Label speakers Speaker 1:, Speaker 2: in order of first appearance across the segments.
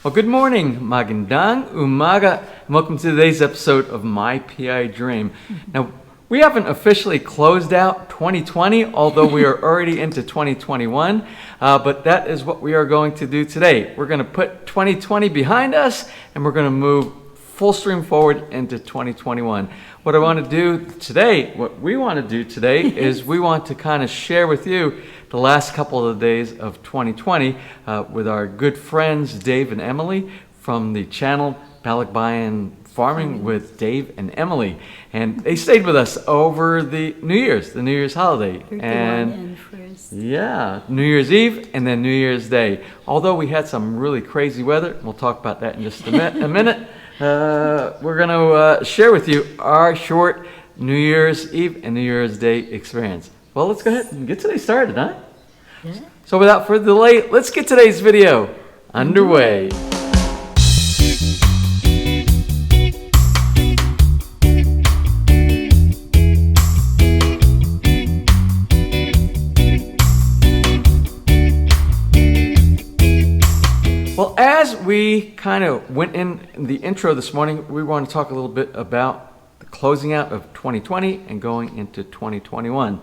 Speaker 1: Well, good morning, magandang umaga, and welcome to today's episode of My PI Dream. Now, we haven't officially closed out 2020, although we are already into 2021, but that is what we are going to do today. We're going to put 2020 behind us, and we're going to move full stream forward into 2021. What I want to do today, what we want to do today is we want to kind of share with you the last couple of days of 2020 with our good friends Dave and Emily from the channel Balikbayan Farming with Dave and Emily, and they stayed with us over the New Year's holiday, and yeah, New Year's Eve and then New Year's Day. Although we had some really crazy weather, we'll talk about that in just a minute. We're going to share with you our short New Year's Eve and New Year's Day experience. Well, let's go ahead and get today started, huh? Yeah. So without further delay, let's get today's video underway. Well, as we kind of went in the intro this morning, we want to talk a little bit about the closing out of 2020 and going into 2021.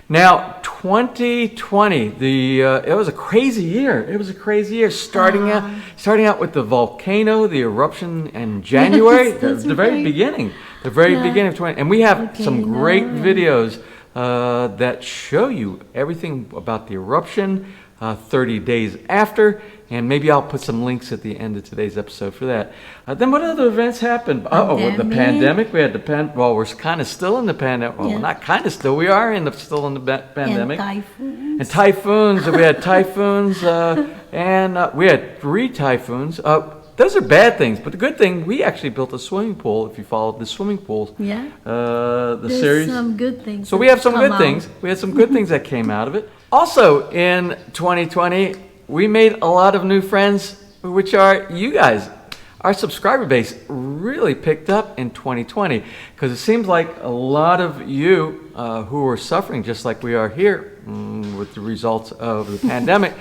Speaker 1: Now, 2020, it was a crazy year. It was a crazy year. Starting out with the volcano, the eruption in January,
Speaker 2: yes,
Speaker 1: the very beginning of 2020, and we have some great videos that show you everything about the eruption 30 days after. And maybe I'll put some links at the end of today's episode for that. Then what other events happened? The pandemic. We had well, we're kind of still in the pandemic. Well, not kind of still. We are still in the pandemic. And typhoons. We had typhoons. And we had 3 typhoons. Those are bad things. But the good thing, we actually built a swimming pool, if you followed the swimming pools.
Speaker 2: Yeah.
Speaker 1: There's series.
Speaker 2: Some good things.
Speaker 1: So we have some good things. We had some good things that came out of it. Also, in 2020, we made a lot of new friends, which are you guys. Our subscriber base really picked up in 2020 because it seems like a lot of you who are suffering just like we are here with the results of the pandemic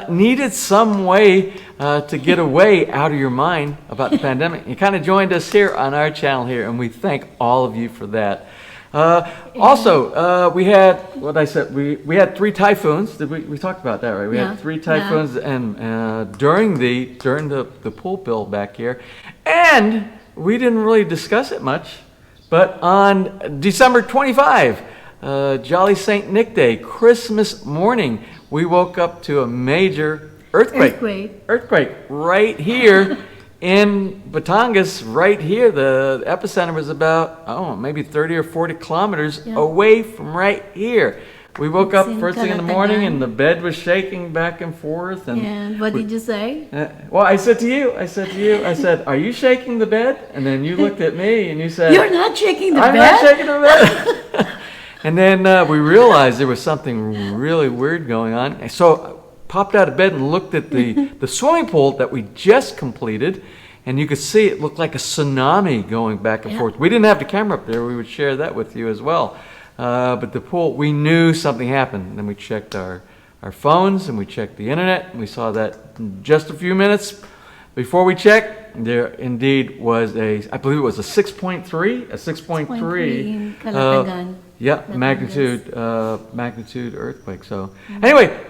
Speaker 1: needed some way to get away out of your mind about the pandemic. You kind of joined us here on our channel here, and we thank all of you for that. Also, we had what I said. We had 3 typhoons. Did we talked about that, right? We had 3 typhoons, and during the pool build back here, and we didn't really discuss it much. But on December 25, Jolly Saint Nick Day, Christmas morning, we woke up to a major earthquake right here. In Batangas, right here, the epicenter was about, maybe 30 or 40 kilometers away from right here. We woke up first thing in the morning and the bed was shaking back and forth. And
Speaker 2: what did you say?
Speaker 1: Well, I said to you, I said, are you shaking the bed? And then you looked at me and you said,
Speaker 2: you're not shaking the bed?
Speaker 1: I'm not shaking the bed. And then we realized there was something really weird going on. So popped out of bed and looked at the swimming pool that we just completed, and you could see it looked like a tsunami going back and forth. We didn't have the camera up there. We would share that with you as well. But the pool, we knew something happened. And then we checked our phones and we checked the internet, and we saw that in just a few minutes before we checked, there indeed was I believe it was a 6.3 magnitude earthquake. So anyway,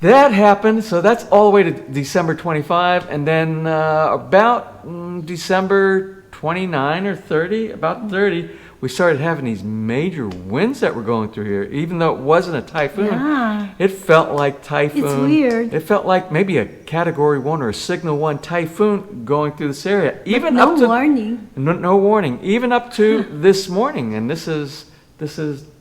Speaker 1: that happened. So that's all the way to December 25, and then about December 29 or 30, we started having these major winds that were going through here. Even though it wasn't a typhoon, it felt like typhoon.
Speaker 2: It's weird.
Speaker 1: It felt like maybe a Category 1 or a Signal 1 typhoon going through this area. Even
Speaker 2: no warning.
Speaker 1: No warning. Even up to this morning, and this is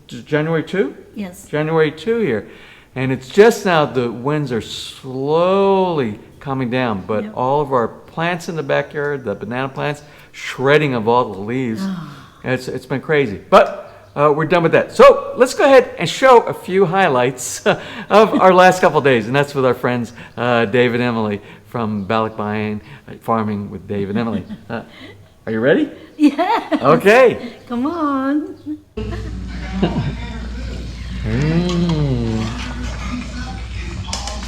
Speaker 1: January 2?
Speaker 2: Yes.
Speaker 1: January 2 here. And it's just now the winds are slowly coming down, but all of our plants in the backyard, the banana plants, shredding of all the leaves. It's been crazy. But we're done with that. So let's go ahead and show a few highlights of our last couple of days. And that's with our friends Dave and Emily from Balikbayan Farming with Dave and Emily. Are you ready?
Speaker 2: Yeah.
Speaker 1: Okay.
Speaker 2: Come on.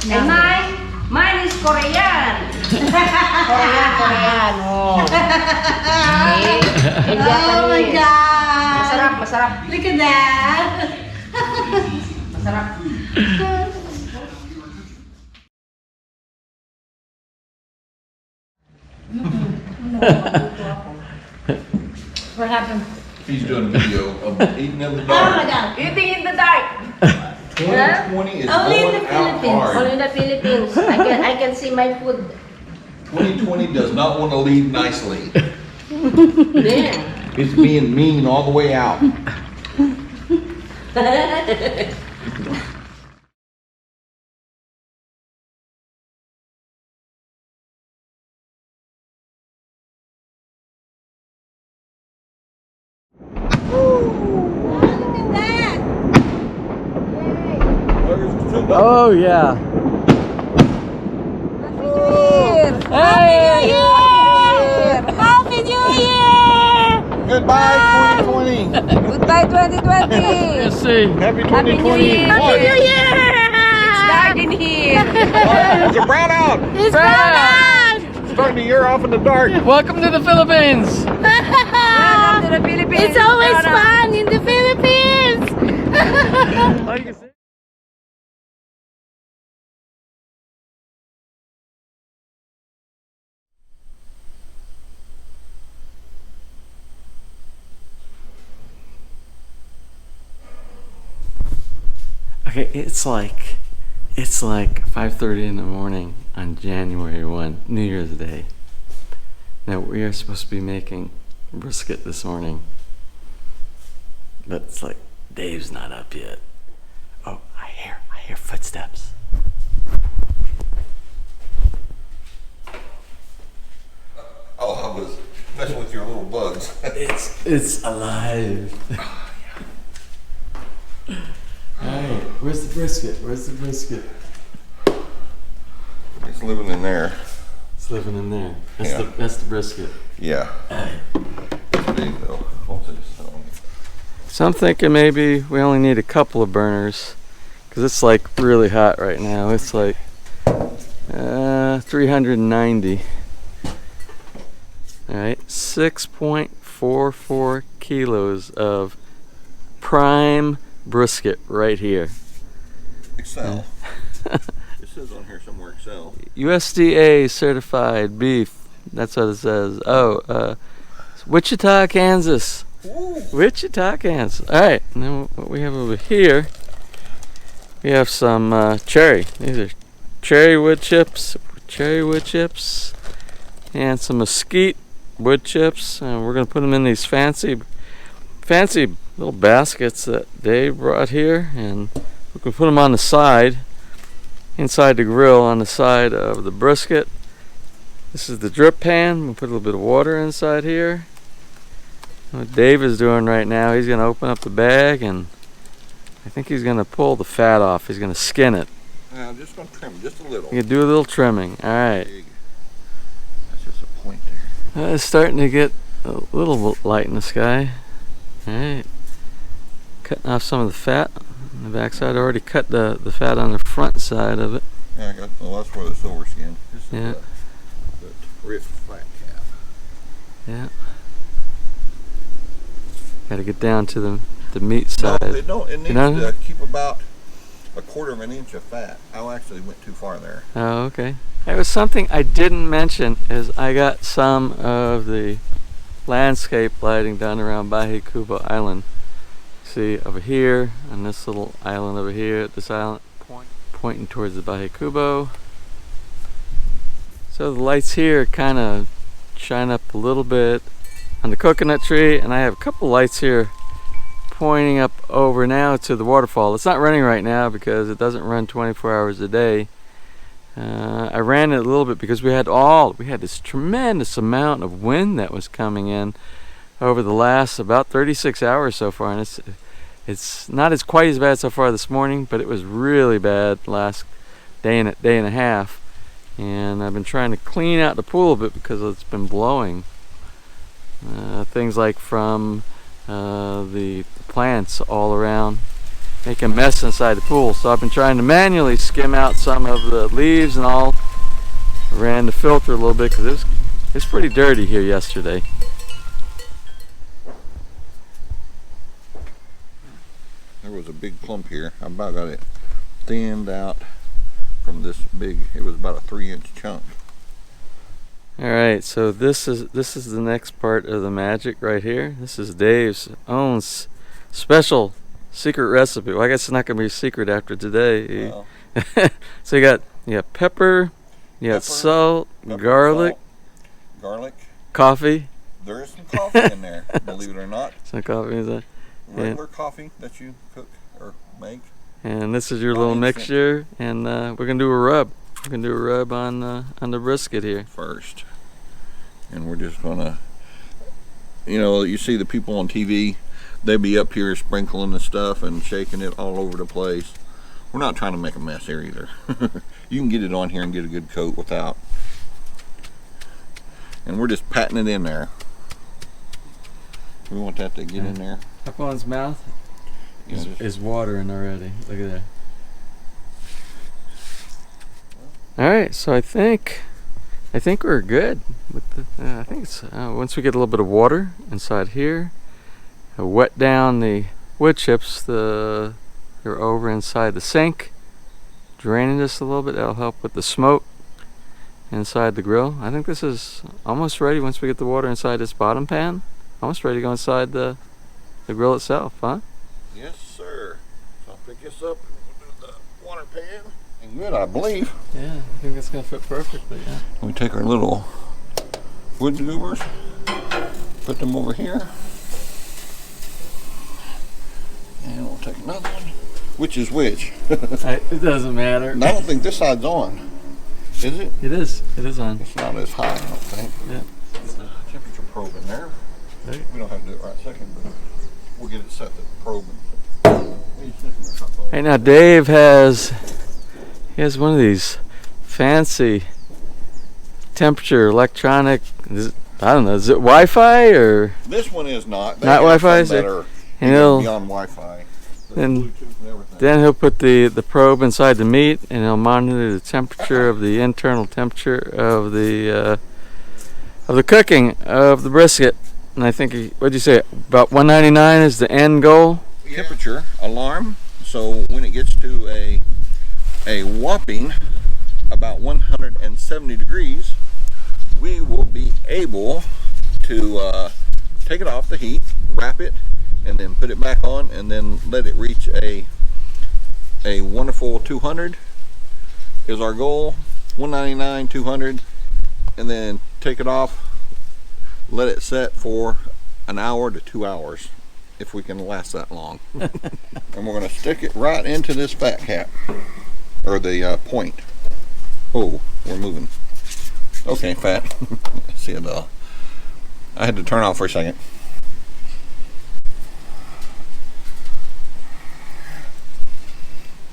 Speaker 3: And mine is Korean.
Speaker 2: Look at that. What happened?
Speaker 3: He's doing a video of eating in the
Speaker 2: Oh my
Speaker 3: dark.
Speaker 2: God.
Speaker 4: Eating in the dark.
Speaker 3: 2020 is
Speaker 2: Only in
Speaker 3: going
Speaker 2: the
Speaker 3: out
Speaker 2: Philippines.
Speaker 3: hard.
Speaker 4: Only in the Philippines. I can see my food.
Speaker 3: 2020 does not want to leave nicely.
Speaker 4: Yeah.
Speaker 3: It's being mean all the way out.
Speaker 1: Oh yeah. Hey!
Speaker 4: Happy New Year!
Speaker 3: Goodbye 2020.
Speaker 4: Goodbye 2020!
Speaker 1: Let's see.
Speaker 3: Happy
Speaker 4: Happy New
Speaker 3: 2020.
Speaker 4: Year!
Speaker 3: What?
Speaker 4: It's dark in here!
Speaker 3: It's a brown out.
Speaker 4: It's brown!
Speaker 3: Starting the year off in the dark.
Speaker 1: Welcome to the Philippines.
Speaker 4: Welcome to the Philippines!
Speaker 2: It's always
Speaker 4: Brown out.
Speaker 2: fun in the Philippines.
Speaker 1: Okay, it's like 5:30 in the morning on January 1, New Year's Day. Now we are supposed to be making brisket this morning, but it's like Dave's not up yet. Oh, I hear footsteps.
Speaker 3: Oh, I was messing with your little bugs.
Speaker 1: It's alive. Alright, where's the brisket? Where's the brisket?
Speaker 3: It's living in there.
Speaker 1: It's living in there.
Speaker 3: Yeah.
Speaker 1: That's the brisket.
Speaker 3: Yeah. There you go. What's this?
Speaker 1: So I'm thinking maybe we only need a couple of burners because it's like really hot right now. It's like 390. Alright, 6.44 kilos of prime brisket right here.
Speaker 3: Excel. It says on here somewhere Excel.
Speaker 1: USDA certified beef. That's what it says. Oh, Wichita, Kansas.
Speaker 3: Ooh.
Speaker 1: Wichita, Kansas. All right. And then what we have over here, we have some cherry. These are cherry wood chips, and some mesquite wood chips. And we're gonna put them in these fancy little baskets that Dave brought here, and we can put them on the side, inside the grill, on the side of the brisket. This is the drip pan. We'll put a little bit of water inside here. What Dave is doing right now, he's going to open up the bag, and I think he's going to pull the fat off. He's going to skin it.
Speaker 3: I'm just going to trim just a little.
Speaker 1: You can do a little trimming. All right.
Speaker 3: That's just a point there.
Speaker 1: It's starting to get a little light in the sky. All right. Cutting off some of the fat on the backside. I already cut the fat on the front side of it.
Speaker 3: Yeah, I got. Well, that's where the silver skin. This is
Speaker 1: Yeah.
Speaker 3: the wrist flat cap.
Speaker 1: Yeah. Got to get down to the meat
Speaker 3: No,
Speaker 1: side.
Speaker 3: it don't. It needs to keep about a quarter of an inch of fat. I actually went too far there.
Speaker 1: Oh, okay. There was something I didn't mention is I got some of the landscape lighting done around Bahay Kubo Island. See over here on this little island over here, this island pointing towards the Bahay Kubo. So the lights here kind of shine up a little bit on the coconut tree, and I have a couple lights here pointing up over now to the waterfall. It's not running right now because it doesn't run 24 hours a day. I ran it a little bit because we had this tremendous amount of wind that was coming in over the last about 36 hours so far, and it's not as quite as bad so far this morning, but it was really bad last day and a half. And I've been trying to clean out the pool a bit because it's been blowing. Things like from the plants all around make a mess inside the pool. So I've been trying to manually skim out some of the leaves and all. I ran the filter a little bit because it was pretty dirty here yesterday.
Speaker 3: was a big clump here. I about got it thinned out from this big. It was about a 3-inch chunk.
Speaker 1: All right, so this is the next part of the magic right here. This is Dave's own special secret recipe. Well, I guess it's not going to be a secret after today.
Speaker 3: Well,
Speaker 1: So you got pepper, you got salt,
Speaker 3: pepper,
Speaker 1: garlic,
Speaker 3: salt, garlic.
Speaker 1: coffee.
Speaker 3: There is some coffee in there, believe it or not.
Speaker 1: Some coffee is that?
Speaker 3: Regular coffee that you cook or make.
Speaker 1: And this is your
Speaker 3: Not
Speaker 1: little
Speaker 3: instant.
Speaker 1: mixture, and we're gonna do a rub. We're gonna do a rub on the brisket here.
Speaker 3: First, and we're just gonna, you see the people on TV, they be up here sprinkling the stuff and shaking it all over the place. We're not trying to make a mess here either. You can get it on here and get a good coat without, and we're just patting it in there. We want that to get in there.
Speaker 1: Up on his mouth
Speaker 3: Yeah,
Speaker 1: is watering already. Look at that. All right, so I think we're good with the. I think it's once we get a little bit of water inside here, wet down the wood chips. They're over inside the sink, draining this a little bit. That'll help with the smoke inside the grill. I think this is almost ready once we get the water inside this bottom pan. Almost ready to go inside the grill itself, huh?
Speaker 3: Yes, sir. So I'll pick this up and we'll do the water pan. And good, I believe.
Speaker 1: Yeah, I think that's gonna fit perfectly. Yeah.
Speaker 3: We take our little wood goobers, put them over here, and we'll take another one. Which is which?
Speaker 1: It doesn't matter.
Speaker 3: And I don't think this side's on. Is it?
Speaker 1: It is. It is on.
Speaker 3: It's not as high, I don't think.
Speaker 1: Yeah.
Speaker 3: There's a temperature probe in there.
Speaker 1: Right.
Speaker 3: We don't have to do it right second, but we'll get it set to the probe.
Speaker 1: Hey, now Dave has one of these fancy temperature electronic. I don't know. Is it Wi-Fi or?
Speaker 3: This one is not. They
Speaker 1: Not
Speaker 3: have
Speaker 1: Wi-Fi,
Speaker 3: some
Speaker 1: is it?
Speaker 3: that are
Speaker 1: And
Speaker 3: even
Speaker 1: he'll-
Speaker 3: beyond Wi-Fi. There's
Speaker 1: Then-
Speaker 3: Bluetooth and everything.
Speaker 1: Then he'll put the probe inside the meat, and he'll monitor the temperature of the internal temperature of the cooking of the brisket. And I think what'd you say? About 199 is the end goal.
Speaker 3: Temperature alarm. So when it gets to a whopping about 170 degrees, we will be able to take it off the heat, wrap it, and then put it back on, and then let it reach a wonderful 200 is our goal. 199, 200, and then take it off, let it set for an hour to 2 hours if we can last that long. And we're going to stick it right into this fat cap, or the point. Oh, we're moving. Okay, fat. See it though. I had to turn off for a second.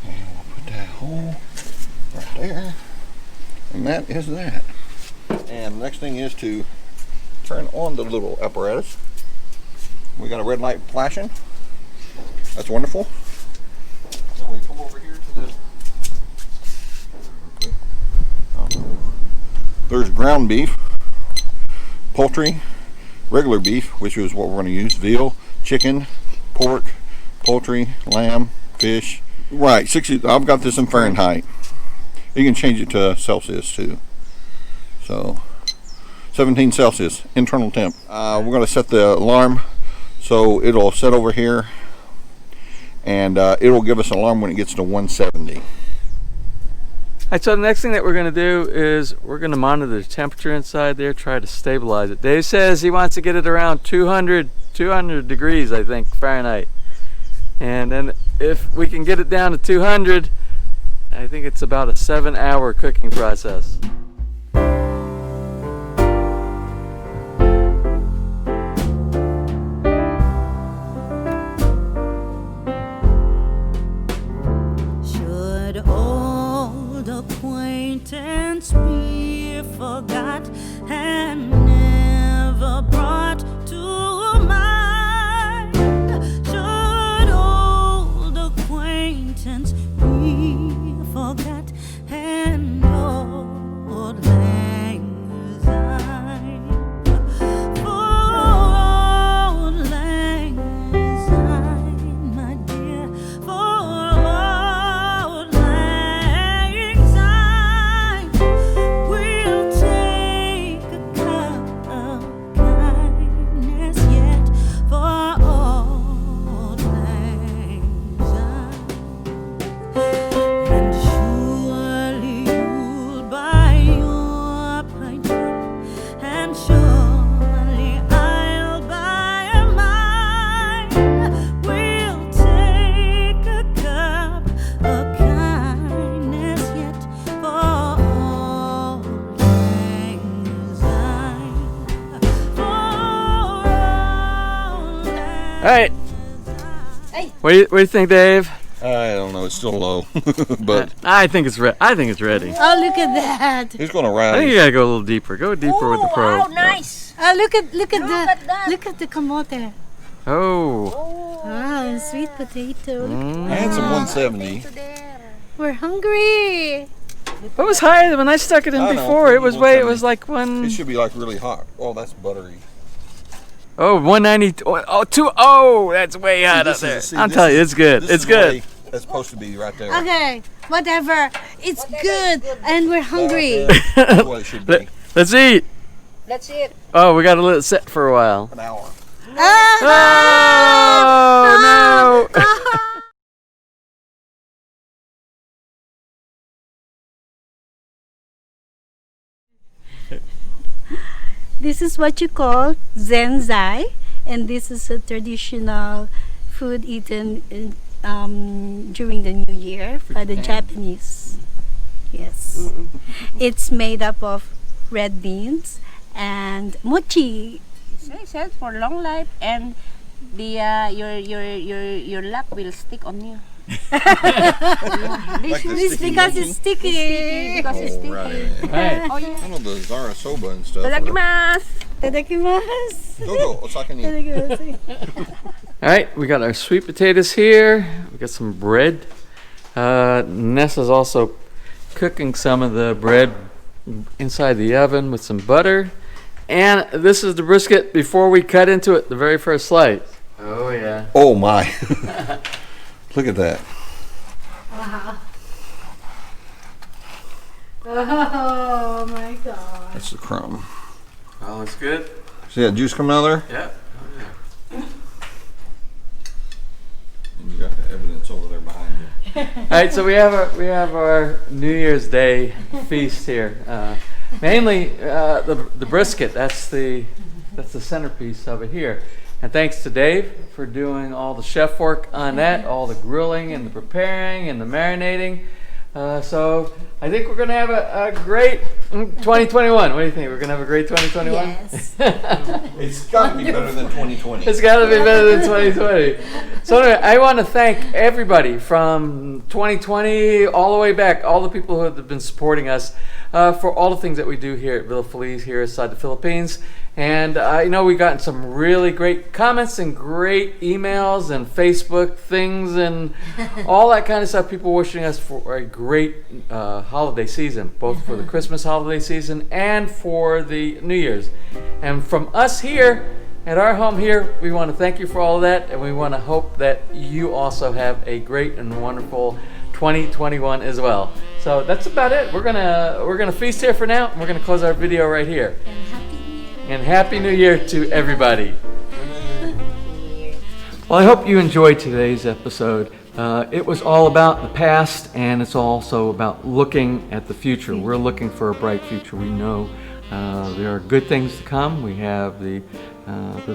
Speaker 3: And we'll put that hole right there. And that is that. And the next thing is to turn on the little apparatus. We got a red light flashing. That's wonderful. Then we come over here to the. There's ground beef, poultry, regular beef, which is what we're going to use, veal, chicken, pork, poultry, lamb, fish. Right, 60. I've got this in Fahrenheit. You can change it to Celsius too. So 17 Celsius, internal temp. We're going to set the alarm so it'll set over here, and it'll give us an alarm when it gets to 170.
Speaker 1: Alright, so the next thing that we're going to do is we're going to monitor the temperature inside there, try to stabilize it. Dave says he wants to get it around 200 degrees, I think, Fahrenheit. And then if we can get it down to 200, I think it's about a 7-hour cooking process.
Speaker 5: Should old acquaintance be forgot and never brought to mind? Should old acquaintance be forgot and old lang syne? For old lang syne, my dear, for
Speaker 1: right.
Speaker 2: Hey.
Speaker 1: What do you think, Dave?
Speaker 3: I don't know. It's still low, but
Speaker 1: I think it's ready. I think it's ready.
Speaker 2: Oh, look at that.
Speaker 3: he's going to
Speaker 1: I think you
Speaker 3: rise.
Speaker 1: gotta go a little deeper. Go deeper with the Pro.
Speaker 2: Wow, nice. Look at the kamote.
Speaker 1: Oh.
Speaker 2: Ah, sweet potato.
Speaker 3: I had some 170.
Speaker 2: We're hungry.
Speaker 1: It was higher when I stuck it in
Speaker 3: I know.
Speaker 1: before. It was like one.
Speaker 3: It should be like really hot. Oh, that's buttery.
Speaker 1: Oh, 190. Oh, two. Oh, that's way hot up there. I'll tell you, it's good.
Speaker 3: This
Speaker 1: It's
Speaker 3: is the
Speaker 1: good.
Speaker 3: way That's supposed to be right there.
Speaker 2: Okay, whatever. It's good, and we're hungry.
Speaker 3: That's what it should be.
Speaker 1: Let's eat.
Speaker 4: That's it.
Speaker 1: Oh, we got to let it sit for a while.
Speaker 3: An hour.
Speaker 1: Oh, no.
Speaker 2: This is what you call Zenzai, and this is a traditional food eaten during the New Year by the Japanese. Yes, it's made up of red beans and mochi.
Speaker 4: It says for long life, and the your luck will stick on you.
Speaker 3: Like the
Speaker 2: It's
Speaker 3: sticky
Speaker 2: because
Speaker 3: mochi?
Speaker 2: it's sticky.
Speaker 4: Because it's sticky.
Speaker 3: Right.
Speaker 1: Right.
Speaker 4: Oh yeah.
Speaker 3: I know the Zara soba and stuff.
Speaker 4: Itadakimasu.
Speaker 2: Itadakimasu.
Speaker 3: Go, Osaka ni.
Speaker 2: Itadakimasu.
Speaker 1: All right, we got our sweet potatoes here. We got some bread. Nessa's also cooking some of the bread inside the oven with some butter. And this is the brisket before we cut into it, the very first slice. Oh, yeah.
Speaker 3: Oh my. Look at that.
Speaker 2: Wow. Oh my God.
Speaker 3: That's the crumb.
Speaker 1: Oh, it's good.
Speaker 3: See that juice coming out of there?
Speaker 1: Yeah.
Speaker 3: And you got the evidence over there behind you.
Speaker 1: All right, so we have our New Year's Day feast here. Mainly the brisket. That's the centerpiece of it here. And thanks to Dave for doing all the chef work on that, all the grilling and the preparing and the marinating. So I think we're gonna have a great 2021. What do you think? We're gonna have a great 2021?
Speaker 2: Yes.
Speaker 3: It's got to be better than 2020.
Speaker 1: It's got to be better than 2020. So anyway, I want to thank everybody from 2020 all the way back, all the people who have been supporting us for all the things that we do here at Villa Feliz here inside the Philippines. And you know, we've gotten some really great comments and great emails and Facebook things and all that kind of stuff. People wishing us for a great holiday season, both for the Christmas holiday season and for the New Year's. And from us here at our home here, we want to thank you for all of that, and we want to hope that you also have a great and wonderful 2021 as well. So that's about it. We're gonna feast here for now, and we're gonna close our video right here. And Happy New Year to everybody. Well, I hope you enjoyed today's episode. It was all about the past, and it's also about looking at the future. We're looking for a bright future. We know there are good things to come. We have the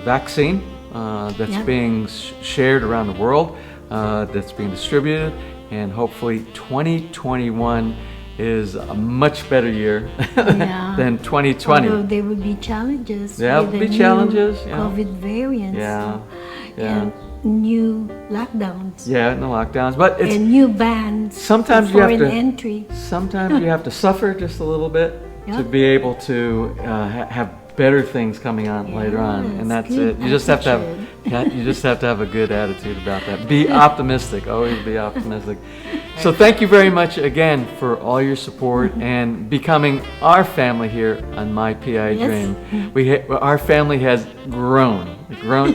Speaker 1: vaccine that's being shared around the world, that's being distributed, and hopefully 2021 is a much better year than 2020.
Speaker 2: Although there will be challenges.
Speaker 1: Yeah,
Speaker 2: with
Speaker 1: there'll
Speaker 2: the
Speaker 1: be
Speaker 2: new
Speaker 1: challenges. Yeah.
Speaker 2: COVID variants.
Speaker 1: Yeah.
Speaker 2: And new lockdowns.
Speaker 1: Yeah, no lockdowns, but it's
Speaker 2: And new bans.
Speaker 1: sometimes
Speaker 2: for
Speaker 1: you have
Speaker 2: foreign
Speaker 1: to.
Speaker 2: entry.
Speaker 1: Sometimes you have to suffer just a little bit to
Speaker 2: Yeah.
Speaker 1: be able to have better things coming on later on, and that's
Speaker 2: good
Speaker 1: it. You just have to have a good attitude about that. Be optimistic. Always be optimistic. So thank you very much again for all your support and becoming our family here on My PI Dream. Our family has grown. Well,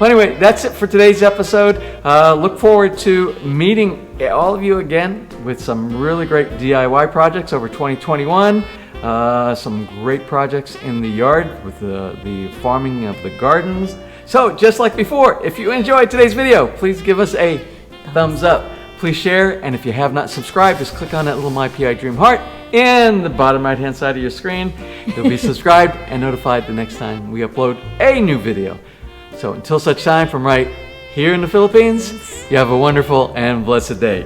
Speaker 1: anyway, that's it for today's episode. Look forward to meeting all of you again with some really great DIY projects over 2021. Some great projects in the yard with the farming of the gardens. So just like before, if you enjoyed today's video, please give us a thumbs up. Please share, and if you have not subscribed, just click on that little My PI Dream heart in the bottom right hand side of your screen. You'll be subscribed and notified the next time we upload a new video. So until such time, from right here in the Philippines, you have a wonderful and blessed day.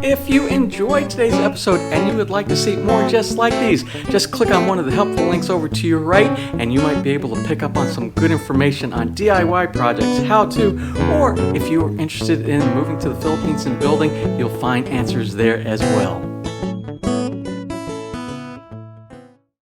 Speaker 1: If you enjoyed today's episode and you would like to see more just like these, just click on one of the helpful links over to your right and you might be able to pick up on some good information on DIY projects, how to, or if you're interested in moving to the Philippines and building, you'll find answers there as well.